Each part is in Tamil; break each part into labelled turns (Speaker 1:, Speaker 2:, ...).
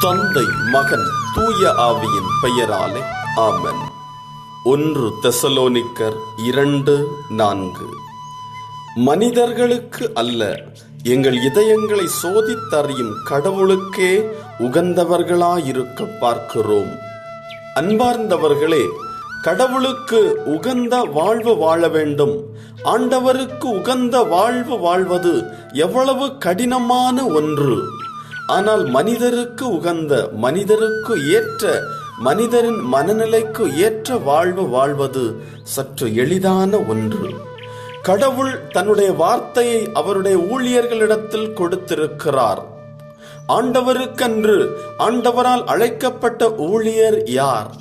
Speaker 1: தந்தை, மகன், தூய ஆவியின் பெயராலே ஆமென். 1 தெசலோனிக்கர் 2:4. மனிதர்களுக்கு அல்ல, எங்கள் இதயங்களை சோதித்தறியும் கடவுளுக்கே உகந்தவர்களாயிருக்க பார்க்கிறோம். அன்பார்ந்தவர்களே, கடவுளுக்கு உகந்த வாழ்வு வாழ வேண்டும். ஆண்டவருக்கு உகந்த வாழ்வு வாழ்வது எவ்வளவு கடினமான ஒன்று. ஆனால் மனிதருக்கு உகந்த, மனிதருக்கு ஏற்ற, மனிதரின் மனநிலைக்கு ஏற்ற வாழ்வு வாழ்வது சற்று எளிதான ஒன்று. கடவுள் தன்னுடைய வார்த்தையை அவருடைய ஊழியர்களிடத்தில் கொடுத்திருக்கிறார். ஆண்டவருக்கென்று ஆண்டவரால் அழைக்கப்பட்ட ஊழியர் யார்?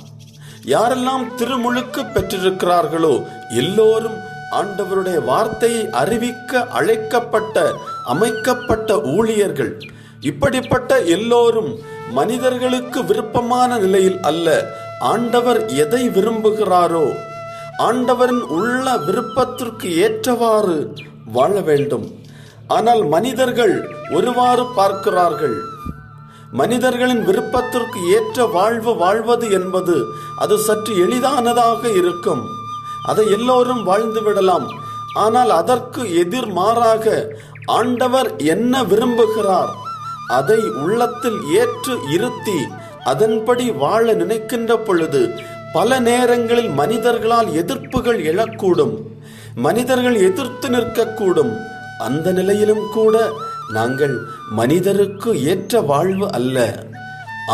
Speaker 1: யாரெல்லாம் திருமுழுக்கு பெற்றிருக்கிறார்களோ எல்லோரும் ஆண்டவருடைய வார்த்தையை அறிவிக்க அழைக்கப்பட்ட, அமைக்கப்பட்ட ஊழியர்கள். இப்படிப்பட்ட எல்லோரும் மனிதர்களுக்கு விருப்பமான நிலையில் அல்ல, ஆண்டவர் எதை விரும்புகிறாரோ ஆண்டவரின் உள்ள விருப்பத்திற்கு ஏற்றவாறு வாழ வேண்டும். ஆனால் மனிதர்கள் ஒருவாறு பார்க்கிறார்கள். மனிதர்களின் விருப்பத்திற்கு ஏற்ற வாழ்வு வாழ்வது என்பது அது சற்று எளிதானதாக இருக்கும். அதை எல்லோரும் வாழ்ந்து விடலாம். ஆனால் அதற்கு எதிர்மாறாக ஆண்டவர் என்ன விரும்புகிறார் அதை உள்ளத்தில் ஏற்று இருத்தி அதன்படி வாழ நினைக்கின்ற பொழுது பல நேரங்களில் மனிதர்களால் எதிர்ப்புகள் எழக்கூடும். மனிதர்கள் எதிர்த்து நிற்கக்கூடும். அந்த நிலையிலும் கூட நாங்கள் மனிதருக்கு ஏற்ற வாழ்வு அல்ல,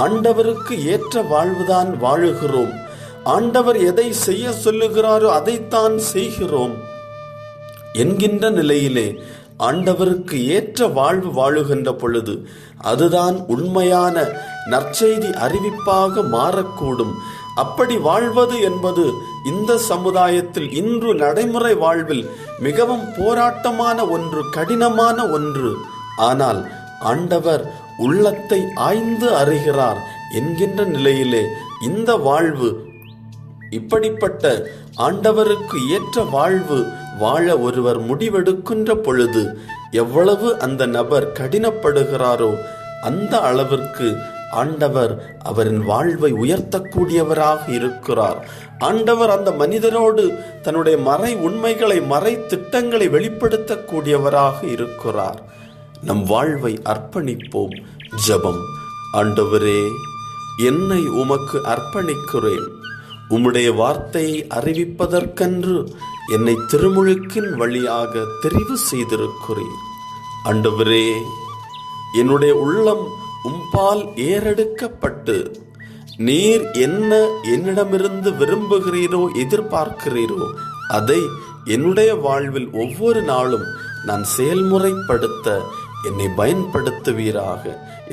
Speaker 1: ஆண்டவருக்கு ஏற்ற வாழ்வுதான் வாழுகிறோம். ஆண்டவர் எதை செய்ய சொல்லுகிறாரோ அதைத்தான் செய்கிறோம் என்கின்ற நிலையிலே ஆண்டவருக்கு ஏற்ற வாழ்வு வாழுகின்ற பொழுது அதுதான் உண்மையான நற்செய்தி அறிவிப்பாக மாறக்கூடும். அப்படி வாழ்வது என்பது இந்த சமுதாயத்தில் இன்று நடைமுறை வாழ்வில் மிகவும் போராட்டமான ஒன்று, கடினமான ஒன்று. ஆனால் ஆண்டவர் உள்ளத்தை ஆய்ந்து அறிகிறார் என்கின்ற நிலையிலே இந்த வாழ்வு, இப்படிப்பட்ட ஆண்டவருக்கு ஏற்ற வாழ்வு வாழ ஒருவர் முடிவெடுக்கின்ற பொழுது எவ்வளவு அந்த நபர் கடினப்படுகிறாரோ அந்த அளவிற்கு ஆண்டவர் அவரின் வாழ்வை உயர்த்தக்கூடியவராக இருக்கிறார். ஆண்டவர் அந்த மனிதனோடு தன்னுடைய மறை உண்மைகளை, மறை திட்டங்களை வெளிப்படுத்தக்கூடியவராக இருக்கிறார். நம் வாழ்வை அர்ப்பணிப்போம். ஜெபம். ஆண்டவரே, என்னை உமக்கு அர்ப்பணிக்கிறேன். உம்முடைய வார்த்தையை அறிவிப்பதற்கென்று என்னை திருமுழுக்கின் வழியாக தெரிவு செய்திருக்கிறேன். ஆண்டவரே, என்னுடைய உள்ளம் உம்பால் ஏறெடுக்கப்பட்டு நீர் என்ன என்னிடமிருந்து விரும்புகிறீரோ, எதிர்பார்க்கிறீரோ அதை என்னுடைய வாழ்வில் ஒவ்வொரு நாளும் நான் செயல்முறைப்படுத்த என்னை பயன்படுத்துவீராக.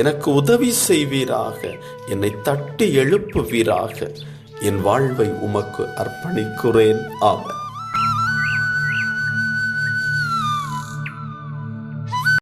Speaker 1: எனக்கு உதவி செய்வீராக. என்னை தட்டி எழுப்புவீராக. என் வாழ்வை உமக்கு அர்ப்பணிக்கிறேன். ஆமென்.